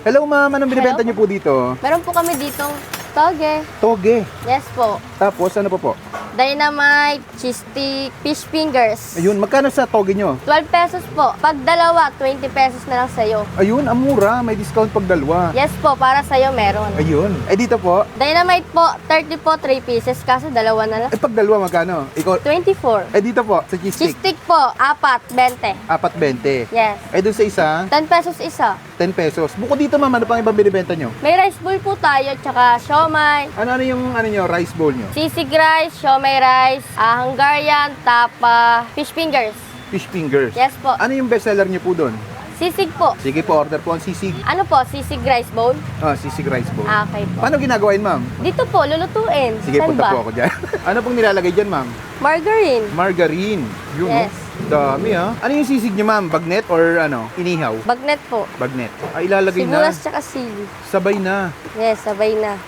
Hello ma'am, anong binibenta Hello niyo po dito? Meron po kami dito toge. Toge. Yes po. Tapos ano po? Dynamite, cheese stick, fish fingers. Ayun, magkano sa toge nyo? 12 pesos po. Pag dalawa, 20 pesos na lang sa'yo. Ayun, ang mura. May discount pag dalawa. Yes po, para sa'yo meron. Ayun. Eh dito po, Dynamite po, 30 po, 3 pieces. Kaso dalawa na lang. eh pag dalawa magkano? Ikaw, 24. eh dito po, sa cheese Cheese stick, stick po, 4, 20. 4.20. Yes. Eh dun sa isa, 10 pesos isa. 10 pesos. Bukod dito ma'am, ano pang ibang binibenta nyo? May rice bowl po tayo, tsaka siomay, Ano yung nyo, rice bowl nyo? sisig rice, siomay rice, Hungarian, tapa, fish fingers. Fish fingers. Yes po. Ano yung bestseller nyo po doon? Sisig po. Sige po, order po ang sisig. Ano po, sisig rice bowl? Sisig rice bowl. Okay po. Paano ginagawa yun ma'am? Dito po, lulutuin. Sige, Saan punta ba? po ako dyan. Ano pong nilalagay dyan ma'am? Margarine. Margarine. Yun, Yes. no? Dami ha. Ano yung sisig nyo ma'am? Bagnet or ano? Inihaw? Bagnet po. Bagnet. Ay, ilalagay Sibuyas na. tsaka sili. Sabay na. Yes, sabay na.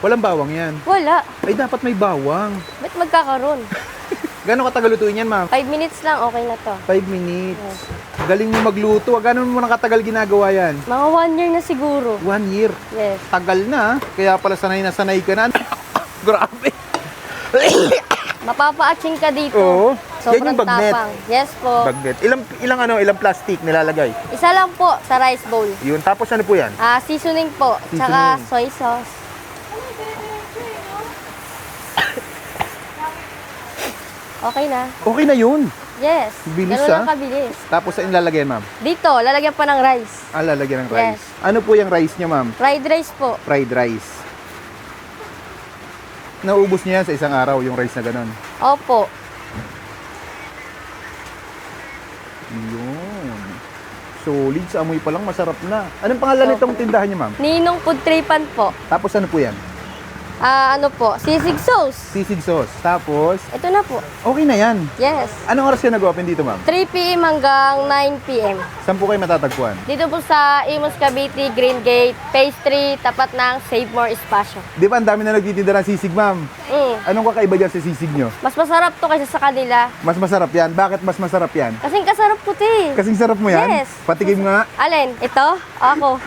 Walang bawang yan. Wala. Ay, dapat may bawang. Ba't magkakaroon? Gano'ng katagal lutuin yan ma'am? 5 minutes lang, okay na to. 5 minutes. Galing mo magluto. Gano'n mo nakatagal ginagawa yan? Mga 1 year na siguro. 1 year. Yes. Tagal na. Kaya pala sanay na sanay ka na. Grabe. Mapapa-atching ka dito. Oo. Sobrang Yan yung bagnet. tapang. Yes po. Bagnet. Ilang plastic nilalagay? Isa lang po sa rice bowl. Yun. Tapos ano po yan? Seasoning po. Seasoning. Tsaka soy sauce. Okay na. Okay na yun. Yes. Bilis, Ganun lang ah. kabilis. Tapos saan ilalagay ma'am? Dito, lalagyan pa ng rice. Lalagyan ng rice. Yes. Ano po yung rice niya ma'am? Fried rice po. Fried rice. Naubos niya yan sa isang araw yung rice na ganun. Opo. Yun. Solid. Sa amoy pa lang masarap na. Anong pangalan nitong tindahan niya ma'am? Ninong Food Tripan po. Tapos ano po yan? Ano po, sisig sauce. Sisig sauce. Tapos, Ito na po. okay na yan. Yes. Anong oras ka nag-open dito ma'am? 3 p.m. hanggang 9 p.m. Saan po kayo matatagpuan? Dito po sa Imus Cavite, Green Gate, Phase 3, tapat ng Save More Espasyo. Di ba ang dami na nagtitinda ng sisig ma'am? Anong kakaiba dyan sa sisig nyo? Mas masarap to kaysa sa kanila. Mas masarap yan. Bakit mas masarap yan? Kasing kasarap puti. Kasing sarap mo yan? Yes. Patigim nga. Alin? Ito? Ako.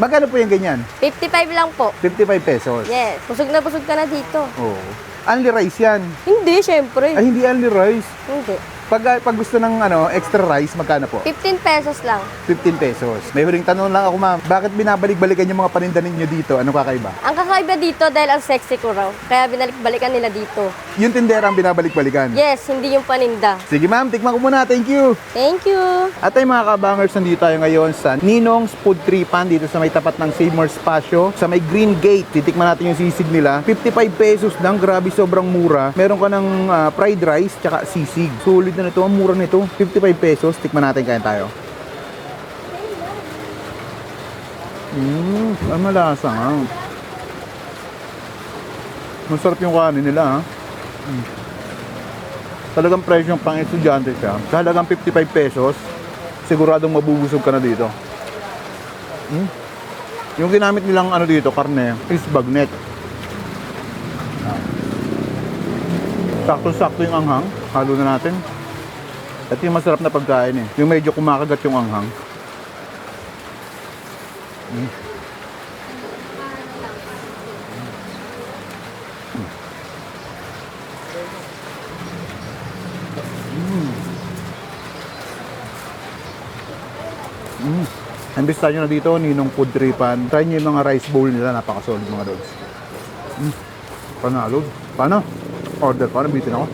Magkano po yung ganyan? 55 lang po. 55 pesos. Yes. Busog ka na dito. Oo. Only rice yan. Hindi, syempre. Ay, hindi only rice. Hindi. Pag gusto ng extra rice, magkano po? 15 pesos lang. 15 pesos. May huling tanong lang ako, ma'am. Bakit binabalik-balikan yung mga paninda ninyo dito? Ano kakaiba? Ang kakaiba dito dahil ang sexy ko raw. Kaya binalik-balikan nila dito. Yung tindera ang binabalik-balikan. Yes, hindi yung paninda. Sige, ma'am. Tikman ko muna. Thank you. Thank you. At ay mga kabangers, nandito tayo ngayon sa Ninong's Food Tripan dito sa may tapat ng Save More Espasyo sa may Green Gate. Titikman natin yung sisig nila. 55 pesos lang. Grabe, sobrang mura. Meron ka ng fried rice tsaka sisig. Solid na nito. Ang mura nito. 55 pesos. Tikman natin, kain tayo. Ang malasa nga. Masarap yung kanin nila ha. Talagang presyong pang estudyante siya. Sa halagang 55 pesos, siguradong mabubusog ka na dito. Yung ginamit nilang dito, karne, is bagnet. Sakto-sakto yung anghang. Halo na natin. At yung masarap na pagkain eh. Yung medyo kumakagat yung anghang. Imbis tayo na dito, Ninong Food Tripan. Try nyo yung mga rice bowl nila, napakasolid mga dogs. Panalo. Paano? Order pa, nabitin ako.